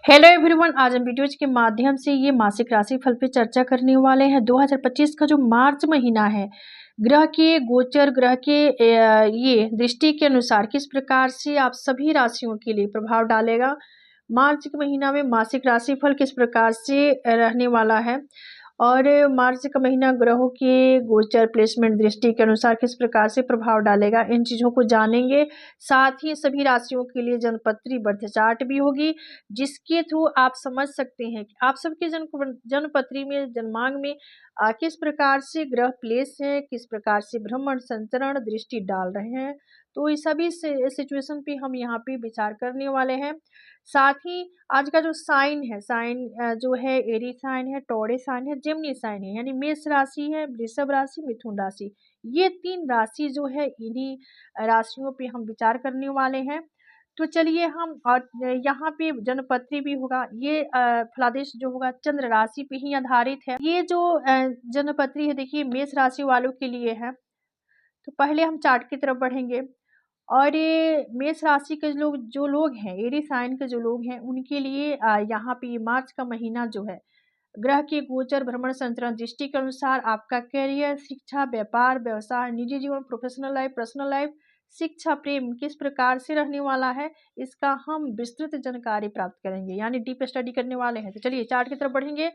Hello everyone, आज हम videos के माध्यम से ये मासिक राशि फल पे चर्चा करने वाले हैं। 2025 का जो मार्च महीना है, ग्रह के गोचर, ग्रह के ये दृष्टि के अनुसार किस प्रकार से आप सभी राशियों के लिए प्रभाव डालेगा। मार्च के महीना में मासिक राशि फल किस प्रकार से रहने वाला है और मार्च का महीना ग्रहों के गोचर, प्लेसमेंट, दृष्टि के अनुसार किस प्रकार से प्रभाव डालेगा, इन चीज़ों को जानेंगे। साथ ही सभी राशियों के लिए जनपत्री बर्थ चार्ट भी होगी, जिसके थ्रू आप समझ सकते हैं कि आप सबके जनपत्री में, जन्मांग में किस प्रकार से ग्रह प्लेस है, किस प्रकार से भ्रमण, संचरण, दृष्टि डाल रहे हैं। तो इस सभी सिचुएशन पे हम यहाँ पे विचार करने वाले हैं। साथ ही आज का जो साइन है, साइन जो है एरी साइन है, टॉरस साइन है, जेमिनी साइन है, यानी मेष राशि है, वृषभ राशि, मिथुन राशि। ये 3 राशि जो है, इन्हीं राशियों पे हम विचार करने वाले हैं। तो चलिए हम, और यहाँ पे जनपत्री भी होगा। ये फलादेश जो होगा चंद्र राशि पे ही आधारित है। ये जो जनपत्री है, देखिए मेष राशि वालों के लिए है। तो पहले हम चार्ट की तरफ बढ़ेंगे और ये मेष राशि के जो लोग हैं, एरी साइन के जो लोग हैं, उनके लिए यहाँ पे ये मार्च का महीना जो है, ग्रह के गोचर, भ्रमण, संचरण, दृष्टि के अनुसार आपका करियर, शिक्षा, व्यापार, व्यवसाय, निजी जीवन, प्रोफेशनल लाइफ, पर्सनल लाइफ, शिक्षा, प्रेम किस प्रकार से रहने वाला है, इसका हम विस्तृत जानकारी प्राप्त करेंगे, यानी डीप स्टडी करने वाले हैं। तो चलिए चार्ट की तरफ बढ़ेंगे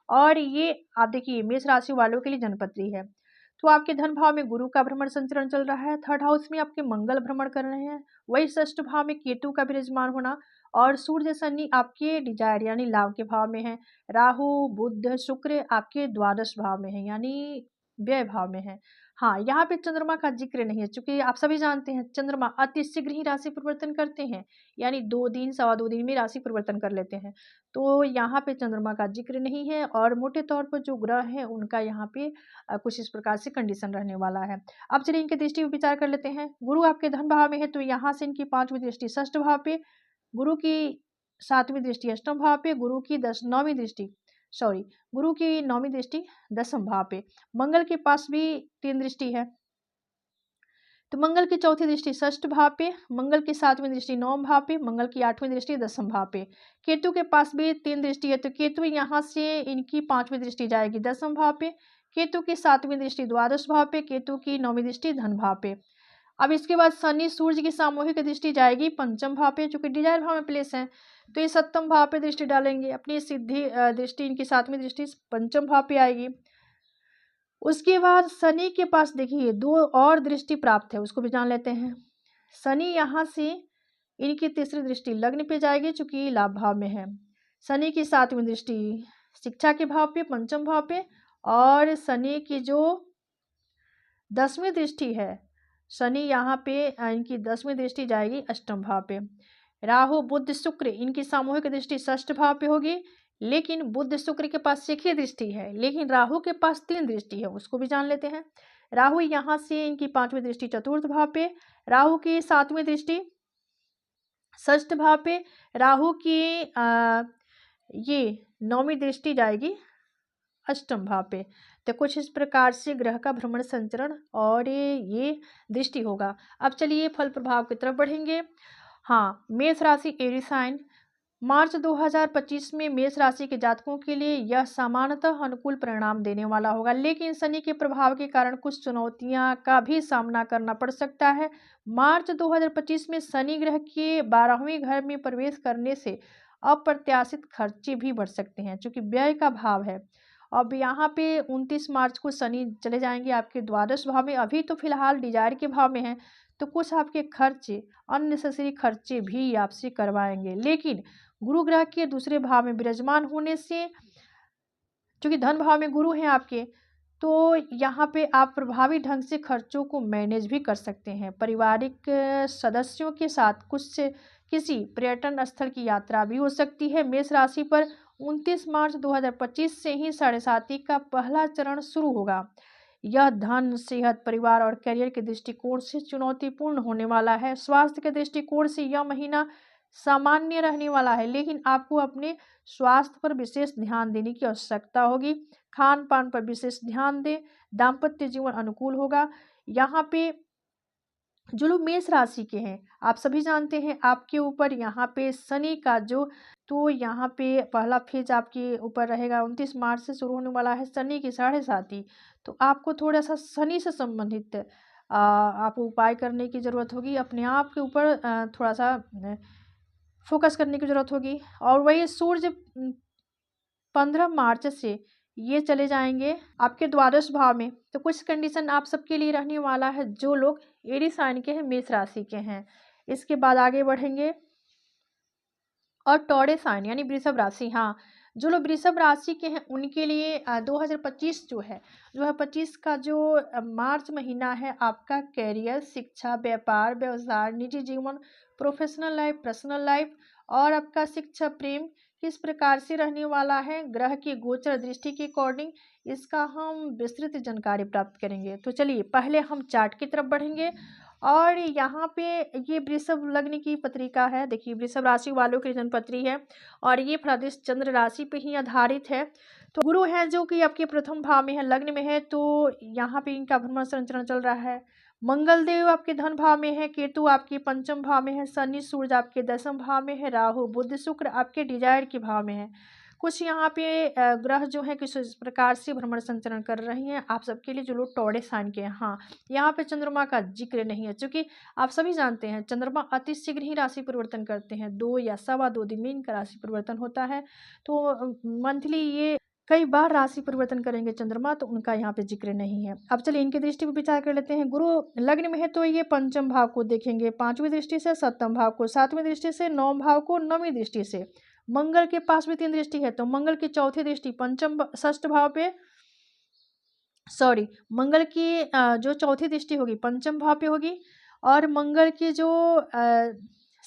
और ये आप देखिए मेष राशि वालों के लिए जनपत्री है। तो आपके धन भाव में गुरु का भ्रमण संचरण चल रहा है, थर्ड हाउस में आपके मंगल भ्रमण कर रहे हैं, वही षष्ठ भाव में केतु का विराजमान होना, और सूर्य शनि आपके डिजायर यानी लाभ के भाव में है। राहु, बुध, शुक्र आपके द्वादश भाव में है, यानी व्यय भाव में है। हाँ, यहाँ पे चंद्रमा का जिक्र नहीं है, चूंकि आप सभी जानते हैं चंद्रमा अति शीघ्र ही राशि परिवर्तन करते हैं, यानी 2 दिन, सवा 2 दिन में राशि परिवर्तन कर लेते हैं। तो यहाँ पे चंद्रमा का जिक्र नहीं है और मोटे तौर पर जो ग्रह है उनका यहाँ पे कुछ इस प्रकार से कंडीशन रहने वाला है। अब चलिए इनके दृष्टि पर विचार कर लेते हैं। गुरु आपके धन भाव में है, तो यहाँ से इनकी 5वीं दृष्टि षष्ठ भाव पे, गुरु की 7वीं दृष्टि अष्टम भाव पे, गुरु की 9वीं दृष्टि, सॉरी, गुरु की 9वीं दृष्टि 10म भाव पे। मंगल के पास भी 3 दृष्टि है, तो मंगल की 4थी दृष्टि षष्ठ भाव पे, मंगल की 7वीं दृष्टि 9म भाव पे, मंगल की 8वीं दृष्टि 10म भाव पे। केतु के पास भी 3 दृष्टि है, तो केतु यहाँ से इनकी 5वीं दृष्टि जाएगी 10म भाव पे, केतु की 7वीं दृष्टि द्वादश भाव पे, केतु की 9वीं दृष्टि धन भाव पे। अब इसके बाद शनि सूर्य की सामूहिक दृष्टि जाएगी 5म भाव पे, चूंकि डिजायर भाव में प्लेस है, तो ये 7म भाव पे दृष्टि डालेंगे। अपनी सिद्धि दृष्टि, इनकी 7वीं दृष्टि 5म भाव पे आएगी। उसके बाद शनि के पास देखिए 2 और दृष्टि प्राप्त है, उसको भी जान लेते हैं। शनि यहाँ से इनकी 3री दृष्टि लग्न पे जाएगी, चूंकि लाभ भाव में है। शनि की 7वीं दृष्टि शिक्षा के भाव पे, 5म भाव पे, और शनि की जो 10वीं दृष्टि है, शनि यहाँ पे इनकी 10वीं दृष्टि जाएगी अष्टम भाव पे। राहु, बुध, शुक्र इनकी सामूहिक दृष्टि षष्ठ भाव पे होगी, लेकिन बुध शुक्र के पास 6 दृष्टि है, लेकिन राहु के पास 3 दृष्टि है, उसको भी जान लेते हैं। राहु यहाँ से इनकी 5वीं दृष्टि चतुर्थ भाव पे, राहु की 7वीं दृष्टि षष्ठ भाव पे, राहु की ये 9वीं दृष्टि जाएगी अष्टम भाव पे। तो कुछ इस प्रकार से ग्रह का भ्रमण, संचरण और ये दृष्टि होगा। अब चलिए फल प्रभाव की तरफ बढ़ेंगे। हाँ, मेष राशि एरी साइन, मार्च 2025 में मेष राशि के जातकों के लिए यह सामान्यतः अनुकूल परिणाम देने वाला होगा, लेकिन शनि के प्रभाव के कारण कुछ चुनौतियां का भी सामना करना पड़ सकता है। मार्च 2025 में शनि ग्रह के 12वें घर में प्रवेश करने से अप्रत्याशित खर्चे भी बढ़ सकते हैं, क्योंकि व्यय का भाव है। अब यहाँ पे 29 मार्च को शनि चले जाएंगे आपके द्वादश भाव में, अभी तो फिलहाल डिजायर के भाव में है, तो कुछ आपके खर्चे, अननेसेसरी खर्चे भी आपसे करवाएंगे। लेकिन गुरु ग्रह के दूसरे भाव में विराजमान होने से, क्योंकि धन भाव में गुरु हैं आपके, तो यहाँ पे आप प्रभावी ढंग से खर्चों को मैनेज भी कर सकते हैं। पारिवारिक सदस्यों के साथ किसी पर्यटन स्थल की यात्रा भी हो सकती है। मेष राशि पर 29 मार्च 2025 से ही 7.5 का पहला चरण शुरू होगा। यह धन, सेहत, परिवार और करियर के दृष्टिकोण से चुनौतीपूर्ण होने वाला है। स्वास्थ्य के दृष्टिकोण से यह महीना सामान्य रहने वाला है, लेकिन आपको अपने स्वास्थ्य पर विशेष ध्यान देने की आवश्यकता होगी। खान पान पर विशेष ध्यान दें। दाम्पत्य जीवन अनुकूल होगा। यहाँ पे जो लोग मेष राशि के हैं, आप सभी जानते हैं आपके ऊपर यहाँ पे शनि का जो, तो यहाँ पे पहला फेज आपके ऊपर रहेगा 29 मार्च से शुरू होने वाला है शनि की 7.5। तो आपको थोड़ा सा शनि से संबंधित आपको उपाय करने की ज़रूरत होगी, अपने आप के ऊपर थोड़ा सा फोकस करने की ज़रूरत होगी। और वही सूर्य 15 मार्च से ये चले जाएंगे आपके द्वादश भाव में। तो कुछ कंडीशन आप सबके लिए रहने वाला है जो लोग एरी साइन के हैं, मेष राशि के हैं। इसके बाद आगे बढ़ेंगे और टॉरे साइन यानी वृषभ राशि। हाँ, जो लोग वृषभ राशि के हैं उनके लिए 2025 जो है, 2025 का जो मार्च महीना है, आपका कैरियर, शिक्षा, व्यापार, व्यवसाय, निजी जीवन, प्रोफेशनल लाइफ, पर्सनल लाइफ और आपका शिक्षा, प्रेम किस प्रकार से रहने वाला है, ग्रह की गोचर दृष्टि के अकॉर्डिंग इसका हम विस्तृत जानकारी प्राप्त करेंगे। तो चलिए पहले हम चार्ट की तरफ बढ़ेंगे। और यहाँ पे ये वृषभ लग्न की पत्रिका है, देखिए वृषभ राशि वालों की जन्मपत्री है और ये प्रदेश चंद्र राशि पे ही आधारित है। तो गुरु है जो कि आपके प्रथम भाव में है, लग्न में है, तो यहाँ पे इनका भ्रमण संचरण चल रहा है। मंगल देव आपके धन भाव में है, केतु आपके पंचम भाव में है, शनि सूर्य आपके दसम भाव में है, राहु बुध शुक्र आपके डिजायर के भाव में है। कुछ यहाँ पे ग्रह जो है किस प्रकार से भ्रमण संचरण कर रही हैं आप सबके लिए जो लोग टॉरे साइन के हैं। हाँ, यहाँ पे चंद्रमा का जिक्र नहीं है, क्योंकि आप सभी जानते हैं चंद्रमा अति शीघ्र ही राशि परिवर्तन करते हैं, 2 या सवा 2 दिन में इनका राशि परिवर्तन होता है। तो मंथली ये कई बार राशि परिवर्तन करेंगे चंद्रमा, तो उनका यहाँ पे जिक्र नहीं है। अब चलिए इनकी दृष्टि पर विचार कर लेते हैं। गुरु लग्न में है तो ये पंचम भाव को देखेंगे, 5वीं दृष्टि से सप्तम भाव को, 7वीं दृष्टि से 9 भाव को, 9वीं दृष्टि से मंगल के पास भी 3 दृष्टि है, तो मंगल की चौथी दृष्टि पंचम षष्ठ भाव पे, सॉरी मंगल की जो चौथी दृष्टि होगी पंचम भाव पे होगी और मंगल की जो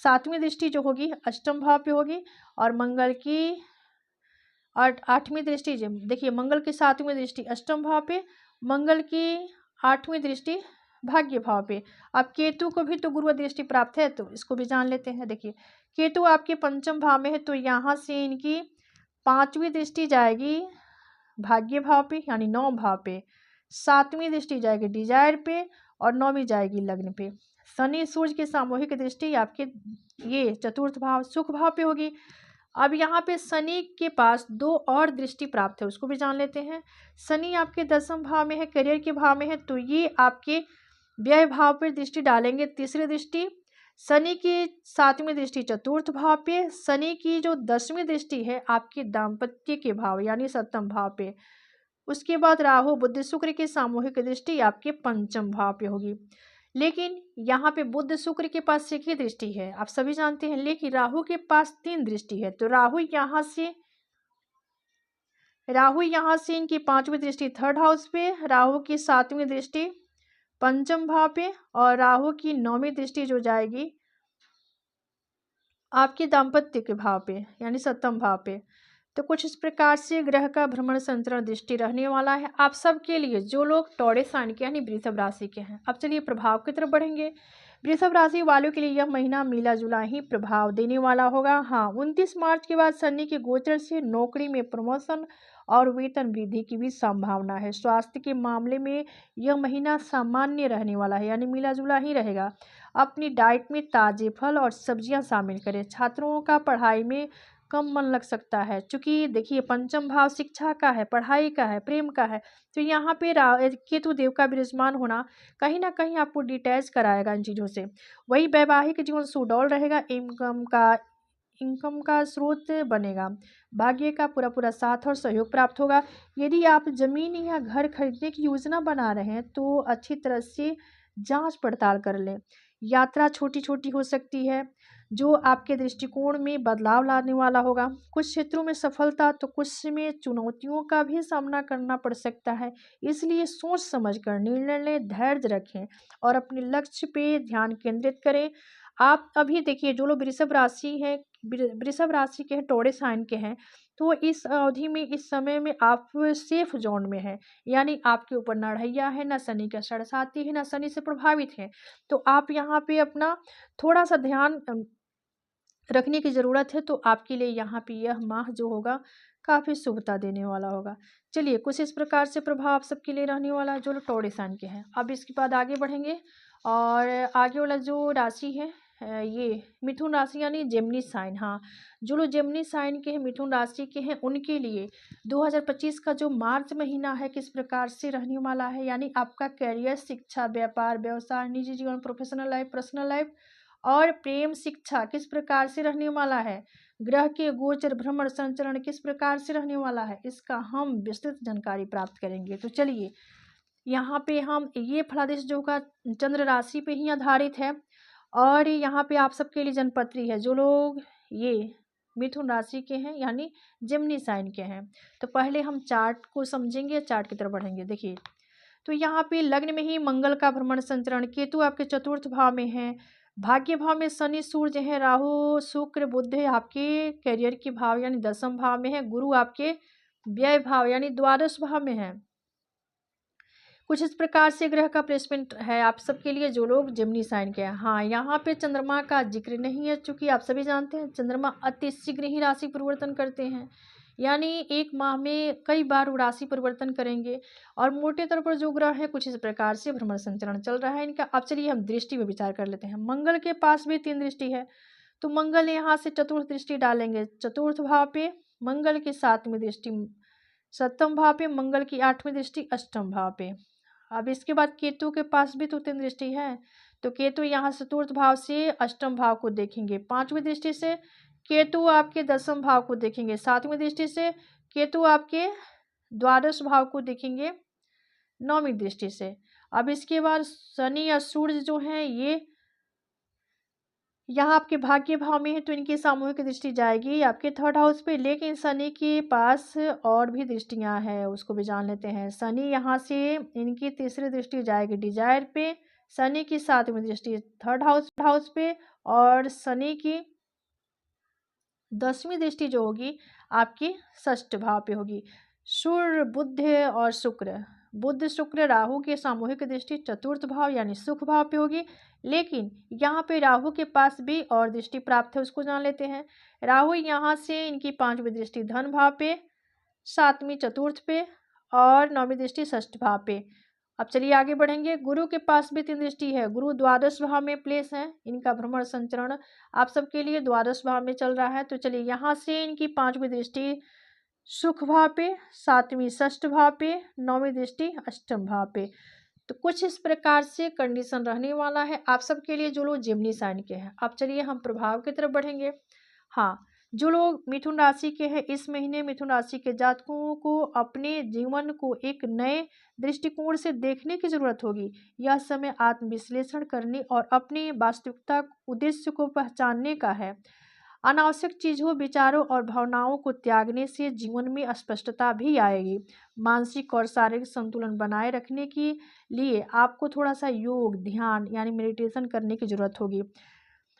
7वीं दृष्टि जो होगी अष्टम भाव पे होगी और मंगल की 8वीं दृष्टि देखिए मंगल की 7वीं दृष्टि अष्टम भाव पे, मंगल की 8वीं दृष्टि भाग्य भाव पे। अब केतु को भी तो गुरु दृष्टि प्राप्त है, तो इसको भी जान लेते हैं। देखिए केतु आपके पंचम भाव में है, तो यहाँ से इनकी 5वीं दृष्टि जाएगी भाग्य भाव पे यानी 9 भाव पे, 7वीं दृष्टि जाएगी डिजायर पे और 9वीं जाएगी लग्न पे। शनि सूर्य की सामूहिक दृष्टि आपके ये चतुर्थ भाव सुख भाव पे होगी। अब यहाँ पे शनि के पास 2 और दृष्टि प्राप्त है, उसको भी जान लेते हैं। शनि आपके दसम भाव में है, करियर के भाव में है, तो ये आपके व्यय भाव पर दृष्टि डालेंगे, तीसरी दृष्टि। शनि की 7वीं दृष्टि चतुर्थ भाव पे, शनि की जो 10वीं दृष्टि है आपके दाम्पत्य के भाव यानी सप्तम भाव पे। उसके बाद राहु बुध शुक्र की सामूहिक दृष्टि आपके पंचम भाव पे होगी। लेकिन यहाँ पे बुध शुक्र के पास एक ही दृष्टि है, आप सभी जानते हैं, लेकिन राहु के पास 3 दृष्टि है। तो राहु यहाँ से इनकी 5वीं दृष्टि थर्ड हाउस पे, राहु की 7वीं दृष्टि पंचम भाव पे और राहु की 9वीं दृष्टि जो जाएगी आपके दाम्पत्य के भाव पे यानी सप्तम भाव पे। तो कुछ इस प्रकार से ग्रह का भ्रमण संचरण दृष्टि रहने वाला है आप सबके लिए जो लोग टॉरस साइन के यानी वृषभ राशि के हैं। अब चलिए प्रभाव की तरफ बढ़ेंगे। वृषभ राशि वालों के लिए यह महीना मिला जुला ही प्रभाव देने वाला होगा। हाँ, 29 मार्च के बाद शनि के गोचर से नौकरी में प्रमोशन और वेतन वृद्धि की भी संभावना है। स्वास्थ्य के मामले में यह महीना सामान्य रहने वाला है यानी मिला जुला ही रहेगा। अपनी डाइट में ताजे फल और सब्जियां शामिल करें। छात्रों का पढ़ाई में कम मन लग सकता है, क्योंकि देखिए पंचम भाव शिक्षा का है, पढ़ाई का है, प्रेम का है। तो यहाँ पे केतु देव का विराजमान होना कहीं ना कहीं आपको डिटैच कराएगा इन चीज़ों से। वही वैवाहिक जीवन सुडौल रहेगा, इनकम का स्रोत बनेगा, भाग्य का पूरा पूरा साथ और सहयोग प्राप्त होगा। यदि आप जमीन या घर खरीदने की योजना बना रहे हैं तो अच्छी तरह से जांच पड़ताल कर लें। यात्रा छोटी छोटी हो सकती है जो आपके दृष्टिकोण में बदलाव लाने वाला होगा। कुछ क्षेत्रों में सफलता तो कुछ में चुनौतियों का भी सामना करना पड़ सकता है, इसलिए सोच समझ कर निर्णय लें, धैर्य रखें और अपने लक्ष्य पे ध्यान केंद्रित करें। आप अभी देखिए जो लोग वृषभ राशि है, वृषभ राशि के हैं, टॉरस साइन के हैं, तो इस अवधि में इस समय में आप सेफ जोन में हैं, यानी आपके ऊपर ना ढैया है, ना शनि का साढ़े है, ना शनि से प्रभावित है। तो आप यहाँ पे अपना थोड़ा सा ध्यान रखने की ज़रूरत है। तो आपके लिए यहाँ पे यह माह जो होगा काफ़ी शुभता देने वाला होगा। चलिए कुछ इस प्रकार से प्रभाव आप सबके लिए रहने वाला है जो लोग टॉरस साइन के हैं। अब इसके बाद आगे बढ़ेंगे और आगे वाला जो राशि है ये मिथुन राशि यानी जेमिनी साइन। हाँ, जो लोग जेमिनी साइन के हैं, मिथुन राशि के हैं, उनके लिए 2025 का जो मार्च महीना है किस प्रकार से रहने वाला है, यानी आपका करियर, शिक्षा, व्यापार, व्यवसाय, निजी जीवन, प्रोफेशनल लाइफ, पर्सनल लाइफ और प्रेम, शिक्षा किस प्रकार से रहने वाला है, ग्रह के गोचर, भ्रमण, संचरण किस प्रकार से रहने वाला है, इसका हम विस्तृत जानकारी प्राप्त करेंगे। तो चलिए, यहाँ पे हम ये फलादेश जो होगा चंद्र राशि पे ही आधारित है और यहाँ पे आप सबके लिए जनपत्री है जो लोग ये मिथुन राशि के हैं यानी जेमिनी साइन के हैं। तो पहले हम चार्ट को समझेंगे, चार्ट की तरफ बढ़ेंगे। देखिए, तो यहाँ पे लग्न में ही मंगल का भ्रमण संचरण, केतु आपके चतुर्थ भाव में है, भाग्य भाव में शनि सूर्य है, राहु शुक्र बुध है आपके करियर के भाव यानी दसम भाव में है, गुरु आपके व्यय भाव यानी द्वादश भाव में है। कुछ इस प्रकार से ग्रह का प्लेसमेंट है आप सबके लिए जो लोग जेमिनी साइन के हैं। हाँ, यहाँ पे चंद्रमा का जिक्र नहीं है, चूंकि आप सभी जानते हैं चंद्रमा अति शीघ्र ही राशि परिवर्तन करते हैं, यानी एक माह में कई बार वो राशि परिवर्तन करेंगे। और मोटे तौर पर जो ग्रह है कुछ इस प्रकार से भ्रमण संचरण चल रहा है इनका। अब चलिए हम दृष्टि पर विचार कर लेते हैं। मंगल के पास भी 3 दृष्टि है, तो मंगल यहाँ से चतुर्थ दृष्टि डालेंगे, चतुर्थ भाव पे मंगल की 7वीं दृष्टि, सप्तम भाव पे मंगल की 8वीं दृष्टि, अष्टम भाव पे। अब इसके बाद केतु के पास भी तो 3 दृष्टि है, तो केतु यहाँ चतुर्थ भाव से अष्टम भाव को देखेंगे, 5वीं दृष्टि से केतु आपके दसम भाव को देखेंगे, 7वीं दृष्टि से केतु आपके द्वादश भाव को देखेंगे, 9वीं दृष्टि से। अब इसके बाद शनि या सूर्य जो है ये यहाँ आपके भाग्य भाव में है, तो इनकी सामूहिक दृष्टि जाएगी आपके 3rd हाउस पे। लेकिन शनि के पास और भी दृष्टियां हैं, उसको भी जान लेते हैं। शनि यहाँ से इनकी तीसरी दृष्टि जाएगी डिजायर पे, शनि की 7वीं दृष्टि 3rd हाउस पे और शनि की 10वीं दृष्टि जो होगी आपकी 6ठ भाव पे होगी। सूर्य बुध और शुक्र, बुध शुक्र राहु की सामूहिक दृष्टि 4th भाव यानी सुख भाव पे होगी। लेकिन यहाँ पे राहु के पास भी और दृष्टि प्राप्त है, उसको जान लेते हैं। राहु यहाँ से इनकी 5वीं दृष्टि धन भाव पे, 7वीं चतुर्थ पे और 9वीं दृष्टि 6ठ भाव पे। अब चलिए आगे बढ़ेंगे। गुरु के पास भी 3 दृष्टि है, गुरु द्वादश भाव में प्लेस है, इनका भ्रमण संचरण आप सबके लिए द्वादश भाव में चल रहा है। तो चलिए यहाँ से इनकी 5वीं दृष्टि सुख भाव पे, 7वीं 6ठ भाव पे, 9वीं दृष्टि अष्टम भाव पे। तो कुछ इस प्रकार से कंडीशन रहने वाला है आप सबके लिए जो लोग जेमिनी साइन के हैं। अब चलिए हम प्रभाव की तरफ बढ़ेंगे। हाँ, जो लोग मिथुन राशि के हैं इस महीने मिथुन राशि के जातकों को अपने जीवन को एक नए दृष्टिकोण से देखने की जरूरत होगी। यह समय आत्मविश्लेषण करने और अपनी वास्तविकता उद्देश्य को पहचानने का है। अनावश्यक चीज़ों, विचारों और भावनाओं को त्यागने से जीवन में स्पष्टता भी आएगी। मानसिक और शारीरिक संतुलन बनाए रखने के लिए आपको थोड़ा सा योग, ध्यान यानी मेडिटेशन करने की ज़रूरत होगी,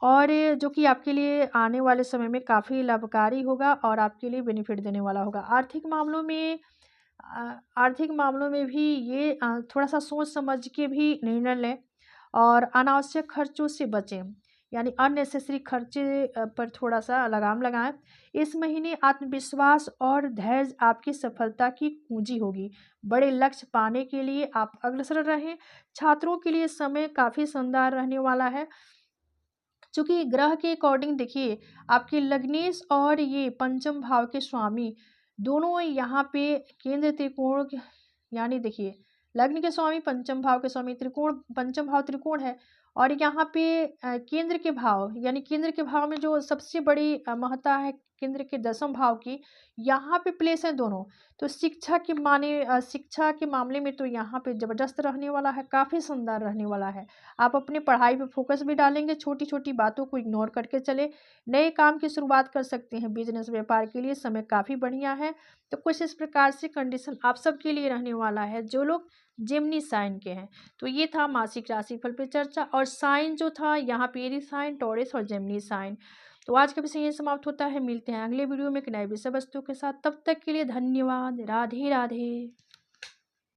और जो कि आपके लिए आने वाले समय में काफ़ी लाभकारी होगा और आपके लिए बेनिफिट देने वाला होगा। आर्थिक मामलों में भी ये थोड़ा सा सोच समझ के भी निर्णय लें और अनावश्यक खर्चों से बचें, यानी अननेसेसरी खर्चे पर थोड़ा सा लगाम लगाएं। इस महीने आत्मविश्वास और धैर्य आपकी सफलता की कुंजी होगी। बड़े लक्ष्य पाने के लिए आप अग्रसर रहें। छात्रों के लिए समय काफ़ी शानदार रहने वाला है, चूँकि ग्रह के अकॉर्डिंग देखिए आपके लग्नेश और ये पंचम भाव के स्वामी दोनों यहाँ पे केंद्र त्रिकोण यानी देखिए लग्न के स्वामी, पंचम भाव के स्वामी, त्रिकोण, पंचम भाव त्रिकोण है। और यहाँ पे केंद्र के भाव यानी केंद्र के भाव में जो सबसे बड़ी महत्ता है केंद्र के दसम भाव की, यहाँ पे प्लेस है दोनों। तो शिक्षा के मामले में तो यहाँ पे जबरदस्त रहने वाला है, काफ़ी शानदार रहने वाला है। आप अपने पढ़ाई पे फोकस भी डालेंगे, छोटी छोटी बातों को इग्नोर करके चले। नए काम की शुरुआत कर सकते हैं, बिजनेस व्यापार के लिए समय काफ़ी बढ़िया है। तो कुछ इस प्रकार से कंडीशन आप सबके लिए रहने वाला है जो लोग जेमिनी साइन के हैं। तो ये था मासिक राशिफल पे चर्चा, और साइन जो था यहाँ पे एरी साइन, टॉरस और जेमिनी साइन। तो आज का विषय यही समाप्त होता है। मिलते हैं अगले वीडियो में एक नए विषय वस्तु के साथ। तब तक के लिए धन्यवाद। राधे राधे।